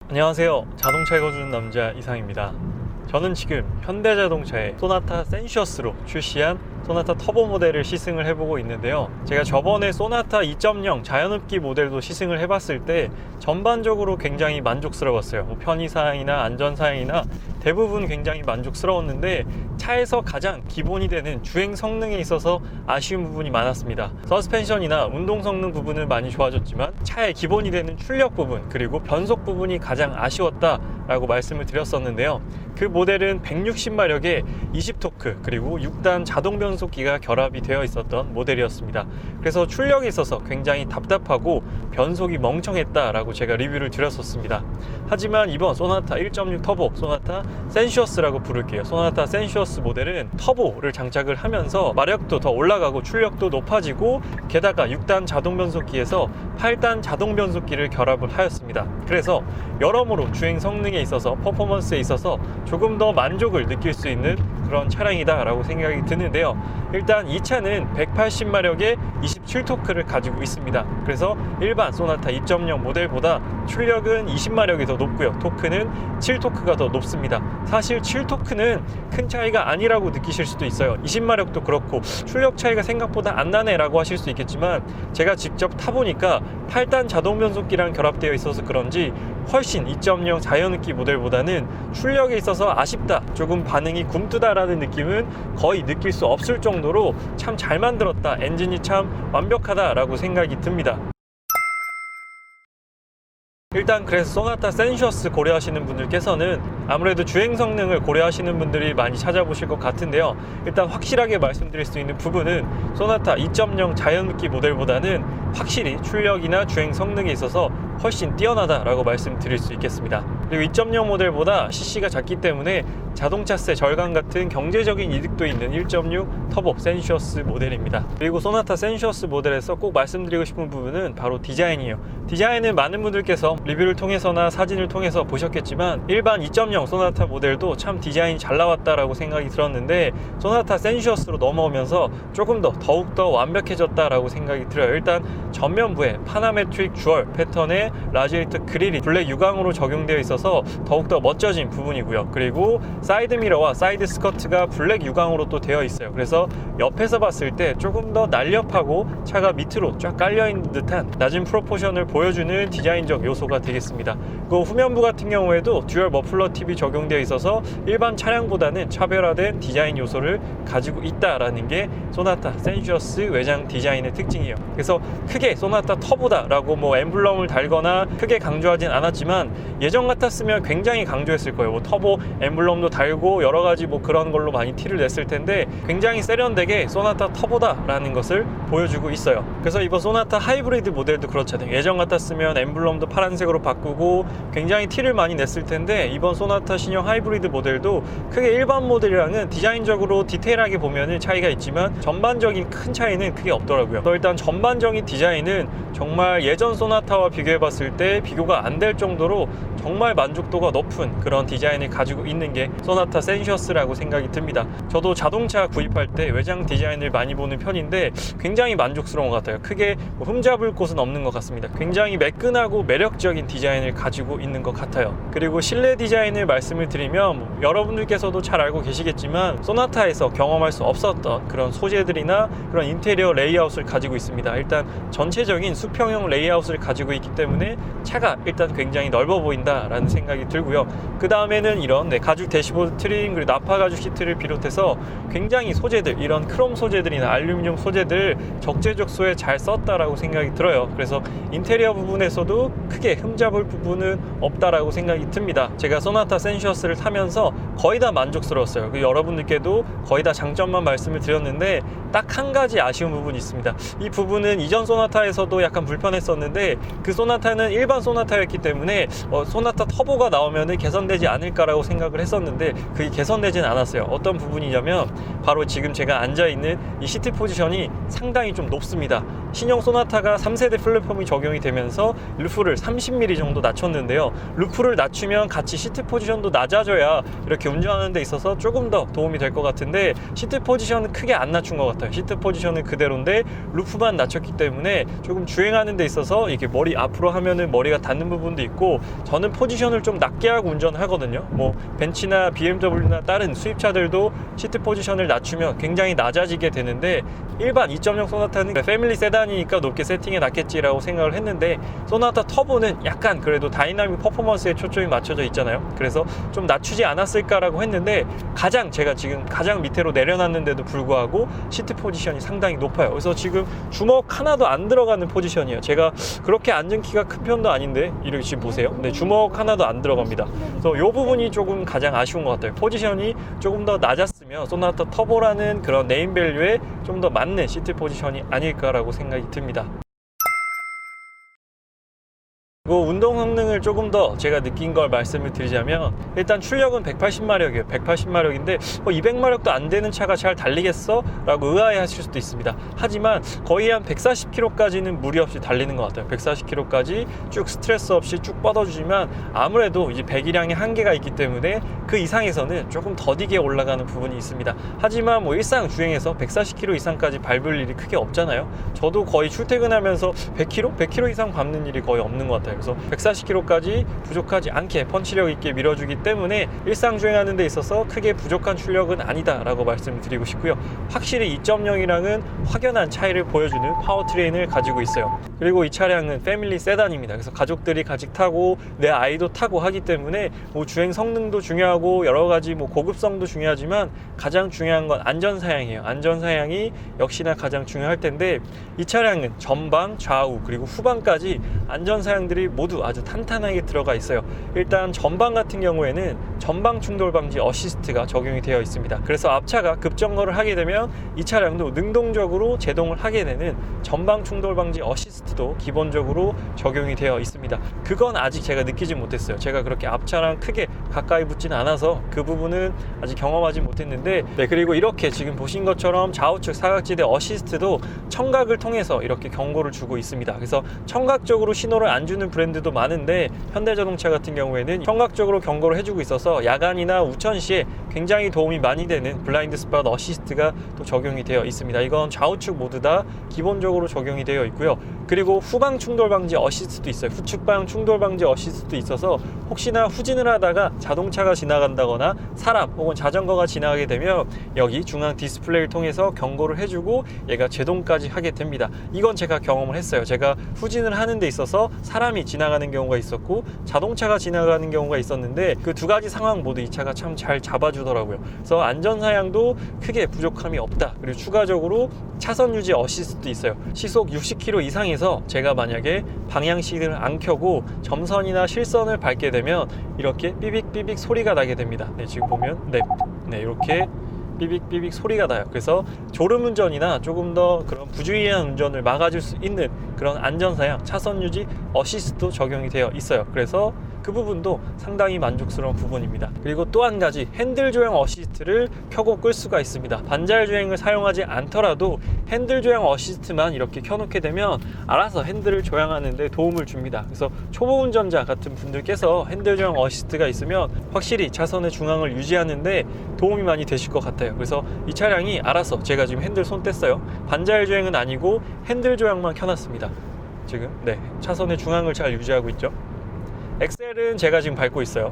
안녕하세요. 자동차 읽어주는 남자 이상입니다. 저는 지금 현대자동차의 소나타 센시어스로 출시한 소나타 터보 모델을 시승을 해보고 있는데요. 제가 저번에 소나타 2.0 자연흡기 모델도 시승을 해봤을 때 전반적으로 굉장히 만족스러웠어요. 편의사항이나 안전사항이나 대부분 굉장히 만족스러웠는데 차에서 가장 기본이 되는 주행 성능에 있어서 아쉬운 부분이 많았습니다. 서스펜션이나 운동 성능 부분은 많이 좋아졌지만 차의 기본이 되는 출력 부분 그리고 변속 부분이 가장 아쉬웠다라고 말씀을 드렸었는데요. 그 모델은 160마력의 20토크 그리고 6단 자동 변속기가 결합이 되어 있었던 모델이었습니다. 그래서 출력에 있어서 굉장히 답답하고 변속이 멍청했다라고 제가 리뷰를 드렸었습니다. 하지만 이번 소나타 1.6 터보 소나타 센시어스라고 부를게요. 소나타 센시어스 모델은 터보를 장착을 하면서 마력도 더 올라가고 출력도 높아지고 게다가 6단 자동 변속기에서 8단 자동 변속기를 결합을 하였습니다. 그래서 여러모로 주행 성능에 있어서 퍼포먼스에 있어서 조금 더 만족을 느낄 수 있는 그런 차량이다 라고 생각이 드는데요. 일단 이 차는 180마력의 27토크를 가지고 있습니다. 그래서 일반 소나타 2.0 모델보다 출력은 20마력이 더 높고요. 토크는 7토크가 더 높습니다. 사실 7토크는 큰 차이가 아니라고 느끼실 수도 있어요. 20마력도 그렇고 출력 차이가 생각보다 안 나네 라고 하실 수 있겠지만 제가 직접 타보니까 8단 자동 변속기랑 결합되어 있어서 그런지 훨씬 2.0 자연흡기 모델보다는 출력에 있어서 아쉽다, 조금 반응이 굼뜨다라는 느낌은 거의 느낄 수 없을 정도로 참 잘 만들었다, 엔진이 참 완벽하다라고 생각이 듭니다. 일단 그래서 소나타 센시어스 고려하시는 분들께서는 아무래도 주행 성능을 고려하시는 분들이 많이 찾아보실 것 같은데요. 일단 확실하게 말씀드릴 수 있는 부분은 소나타 2.0 자연흡기 모델보다는 확실히 출력이나 주행 성능에 있어서 훨씬 뛰어나다라고 말씀드릴 수 있겠습니다. 그리고 2.0 모델보다 cc가 작기 때문에 자동차세 절감 같은 경제적인 이득도 있는 1.6 터보 센시어스 모델입니다. 그리고 소나타 센시어스 모델에서 꼭 말씀드리고 싶은 부분은 바로 디자인이에요. 디자인은 많은 분들께서 리뷰를 통해서나 사진을 통해서 보셨겠지만 일반 2.0 소나타 모델도 참 디자인이 잘 나왔다라고 생각이 들었는데 소나타 센시어스로 넘어오면서 조금 더 더욱더 완벽해졌다라고 생각이 들어요. 일단 전면부에 파나메트릭 주얼 패턴의 라지에이터 그릴이 블랙 유광으로 적용되어 있어서 더욱더 멋져진 부분이고요. 그리고 사이드 미러와 사이드 스커트가 블랙 유광으로 또 되어 있어요. 그래서 옆에서 봤을 때 조금 더 날렵하고 차가 밑으로 쫙 깔려있는 듯한 낮은 프로포션을 보여주는 디자인적 요소가 되겠습니다. 그 후면부 같은 경우에도 듀얼 머플러 팁이 적용되어 있어서 일반 차량보다는 차별화된 디자인 요소를 가지고 있다라는 게 소나타 센시어스 외장 디자인의 특징이에요. 그래서 크게 소나타 터보다라고 뭐 엠블럼을 달거나 크게 강조하진 않았지만 예전 같았으면 굉장히 강조했을 거예요. 뭐 터보 엠블럼도 달고 여러 가지 뭐 그런 걸로 많이 티를 냈을 텐데 굉장히 세련되게 소나타 터보다라는 것을 보여주고 있어요. 그래서 이번 소나타 하이브리드 모델도 그렇잖아요. 예전 같았으면 엠블럼도 파란색으로 바꾸고 굉장히 티를 많이 냈을 텐데 이번 소나타 신형 하이브리드 모델도 크게 일반 모델이랑은 디자인적으로 디테일하게 보면은 차이가 있지만 전반적인 큰 차이는 크게 없더라고요. 일단 전반적인 디자인은 정말 예전 소나타와 비교해 봤을 때 비교가 안 될 정도로 정말 만족도가 높은 그런 디자인을 가지고 있는 게 소나타 센시어스라고 생각이 듭니다. 저도 자동차 구입할 때 외장 디자인을 많이 보는 편인데 굉장히 만족스러운 것 같아요. 크게 흠잡을 곳은 없는 것 같습니다. 굉장히 매끈하고 매력적인 디자인을 가지고 있는 것 같아요. 그리고 실내 디자인을 말씀을 드리면 여러분들께서도 잘 알고 계시겠지만 소나타에서 경험할 수 없었던 그런 소재들이나 그런 인테리어 레이아웃을 가지고 있습니다. 일단 전체적인 수평형 레이아웃을 가지고 있기 때문에 차가 일단 굉장히 넓어 보인다 라는 생각이 들고요. 그 다음에는 이런 가죽 대시보드 트림 그리고 나파 가죽 시트를 비롯해서 굉장히 소재들, 이런 크롬 소재들이나 알루미늄 소재들 적재적소에 잘 썼다라고 생각이 들어요. 그래서 인테리어 부분에서도 크게 흠잡을 부분은 없다라고 생각이 듭니다. 제가 소나타 센시어스를 타면서 거의 다 만족스러웠어요. 여러분들께도 거의 다 장점만 말씀을 드렸는데 딱 한 가지 아쉬운 부분이 있습니다. 이 부분은 이전 소나타에서도 약간 불편했었는데 그 소나타는 일반 소나타였기 때문에 소나타 터보가 나오면 개선되지 않을까라고 생각을 했었는데 그게 개선되진 않았어요. 어떤 부분이냐면 바로 지금 제가 앉아있는 이 시트 포지션이 상당히 좀 높습니다. 신형 소나타가 3세대 플랫폼이 적용이 되면서 루프를 30mm 정도 낮췄는데요. 루프를 낮추면 같이 시트 포지션도 낮아져야 이렇게 운전하는 데 있어서 조금 더 도움이 될 것 같은데 시트 포지션은 크게 안 낮춘 것 같아요. 시트 포지션은 그대로인데 루프만 낮췄기 때문에 조금 주행하는 데 있어서 이게 머리 앞으로 하면은 머리가 닿는 부분도 있고, 저는 포지션을 좀 낮게 하고 운전을 하거든요. 뭐 벤츠나 BMW나 다른 수입차들도 시트 포지션을 낮추면 굉장히 낮아지게 되는데, 일반 2.0 소나타는 패밀리 세단이니까 높게 세팅해 놨겠지라고 생각을 했는데, 소나타 터보는 약간 그래도 다이나믹 퍼포먼스에 초점이 맞춰져 있잖아요. 그래서 좀 낮추지 않았을까라고 했는데, 제가 지금 가장 밑으로 내려놨는데도 불구하고 시트 포지션이 상당히 높아요. 그래서 지금 주먹 하나도 안 들어가는 포지션이에요. 제가 그렇게 앉은 키가 큰 편도 아닌데 이렇게 지금 보세요. 네, 주먹 하나도 안 들어갑니다. 그래서 이 부분이 조금 가장 아쉬운 것 같아요. 포지션이 조금 더 낮았으면 소나타 터보라는 그런 네임밸류에 좀 더 맞는 시트 포지션이 아닐까라고 생각이 듭니다. 운동 성능을 조금 더 제가 느낀 걸 말씀을 드리자면, 일단 출력은 180마력이에요. 180마력인데 200마력도 안 되는 차가 잘 달리겠어? 라고 의아해 하실 수도 있습니다. 하지만 거의 한 140km까지는 무리 없이 달리는 것 같아요. 140km까지 쭉 스트레스 없이 쭉 뻗어주지만, 아무래도 이제 배기량의 한계가 있기 때문에 그 이상에서는 조금 더디게 올라가는 부분이 있습니다. 하지만 뭐 일상 주행에서 140km 이상까지 밟을 일이 크게 없잖아요. 저도 거의 출퇴근하면서 100km 이상 밟는 일이 거의 없는 것 같아요. 그래서 140km까지 부족하지 않게 펀치력 있게 밀어주기 때문에 일상 주행하는 데 있어서 크게 부족한 출력은 아니다 라고 말씀을 드리고 싶고요. 확실히 2.0이랑은 확연한 차이를 보여주는 파워트레인을 가지고 있어요. 그리고 이 차량은 패밀리 세단입니다. 그래서 가족들이 같이 타고 내 아이도 타고 하기 때문에 뭐 주행 성능도 중요하고 여러 가지 뭐 고급성도 중요하지만 가장 중요한 건 안전사양이에요. 안전사양이 역시나 가장 중요할 텐데, 이 차량은 전방, 좌우 그리고 후방까지 안전사양들이 모두 아주 탄탄하게 들어가 있어요. 일단 전방 같은 경우에는 전방 충돌 방지 어시스트가 적용이 되어 있습니다. 그래서 앞차가 급정거를 하게 되면 이 차량도 능동적으로 제동을 하게 되는 전방 충돌 방지 어시스트도 기본적으로 적용이 되어 있습니다. 그건 아직 제가 느끼지 못했어요. 제가 그렇게 앞차랑 크게 가까이 붙진 않아서 그 부분은 아직 경험하지 못했는데, 네, 그리고 이렇게 지금 보신 것처럼 좌우측 사각지대 어시스트도 청각을 통해서 이렇게 경고를 주고 있습니다. 그래서 청각적으로 신호를 안 주는 브랜드도 많은데, 현대자동차 같은 경우에는 청각적으로 경고를 해주고 있어서 야간이나 우천 시에 굉장히 도움이 많이 되는 블라인드 스팟 어시스트가 또 적용이 되어 있습니다. 이건 좌우측 모두 다 기본적으로 적용이 되어 있고요. 그리고 후방 충돌 방지 어시스트도 있어요. 후측방 충돌 방지 어시스트도 있어서 혹시나 후진을 하다가 자동차가 지나간다거나 사람 혹은 자전거가 지나가게 되면 여기 중앙 디스플레이를 통해서 경고를 해주고 얘가 제동까지 하게 됩니다. 이건 제가 경험을 했어요. 제가 후진을 하는 데 있어서 사람이 지나가는 경우가 있었고 자동차가 지나가는 경우가 있었는데, 그 두 가지 상황 모두 이 차가 참 잘 잡아주더라고요. 그래서 안전사양도 크게 부족함이 없다. 그리고 추가적으로 차선 유지 어시스트도 있어요. 시속 60km 이상에서 제가 만약에 방향 시계를 안 켜고 점선이나 실선을 밟게 되면 이렇게 삐빅삐빅 소리가 나게 됩니다. 네, 지금 보면 네, 이렇게 삐빅삐빅 소리가 나요. 그래서 졸음운전이나 조금 더 그런 부주의한 운전을 막아줄 수 있는 그런 안전사양, 차선 유지 어시스트도 적용이 되어 있어요. 그래서 그 부분도 상당히 만족스러운 부분입니다. 그리고 또 한 가지, 핸들 조향 어시스트를 켜고 끌 수가 있습니다. 반자율 주행을 사용하지 않더라도 핸들 조향 어시스트만 이렇게 켜놓게 되면 알아서 핸들을 조향하는 데 도움을 줍니다. 그래서 초보 운전자 같은 분들께서 핸들 조향 어시스트가 있으면 확실히 차선의 중앙을 유지하는 데 도움이 많이 되실 것 같아요. 그래서 이 차량이 알아서, 제가 지금 핸들 손 뗐어요. 반자율 주행은 아니고 핸들 조향만 켜놨습니다. 지금 차선의 중앙을 잘 유지하고 있죠. 엑셀은 제가 지금 밟고 있어요.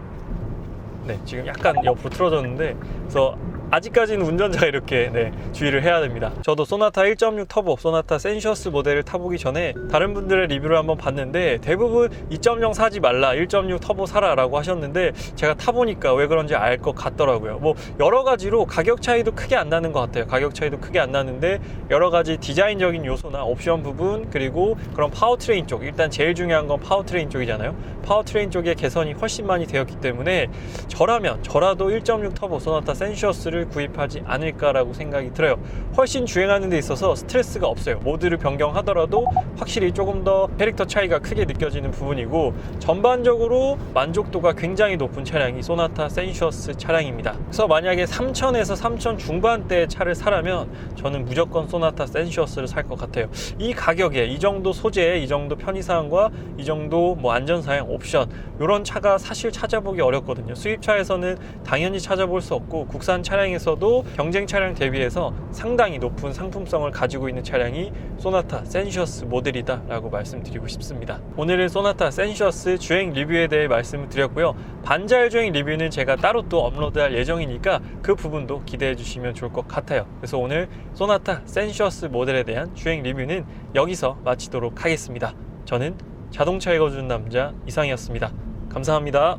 네, 지금 약간 옆으로 틀어졌는데, 그래서 아직까지는 운전자가 이렇게 주의를 해야 됩니다. 저도 소나타 1.6 터보, 소나타 센시어스 모델을 타보기 전에 다른 분들의 리뷰를 한번 봤는데 대부분 2.0 사지 말라, 1.6 터보 사라 라고 하셨는데, 제가 타보니까 왜 그런지 알 것 같더라고요. 뭐 여러 가지로 가격 차이도 크게 안 나는 것 같아요. 가격 차이도 크게 안 나는데 여러 가지 디자인적인 요소나 옵션 부분, 그리고 그런 파워트레인 쪽, 일단 제일 중요한 건 파워트레인 쪽이잖아요. 파워트레인 쪽에 개선이 훨씬 많이 되었기 때문에 저라도 1.6 터보 소나타 센시어스를 모드를 구입하지 않을까라고 생각이 들어요. 훨씬 주행하는 데 있어서 스트레스가 없어요. 모드를 변경하더라도 확실히 조금 더 캐릭터 차이가 크게 느껴지는 부분이고, 전반적으로 만족도가 굉장히 높은 차량이 소나타 센슈어스 차량입니다. 그래서 만약에 3,000에서 3,000 중반대의 차를 사라면 저는 무조건 소나타 센슈어스를 살 것 같아요. 이 가격에 이 정도 소재에 이 정도 편의사항과 이 정도 뭐 안전사양 옵션, 이런 차가 사실 찾아보기 어렵거든요. 수입차에서는 당연히 찾아볼 수 없고, 국산 차량에서도 경쟁 차량 대비해서 상당히 높은 상품성을 가지고 있는 차량이 소나타 센슈어스 모델이다 라고 말씀드리고 싶습니다. 오늘은 소나타 센슈어스 주행 리뷰에 대해 말씀을 드렸고요. 반자율 주행 리뷰는 제가 따로 또 업로드할 예정이니까 그 부분도 기대해 주시면 좋을 것 같아요. 그래서 오늘 소나타 센슈어스 모델에 대한 주행 리뷰는 여기서 마치도록 하겠습니다. 저는 자동차 읽어주는 남자 이상이었습니다. 감사합니다.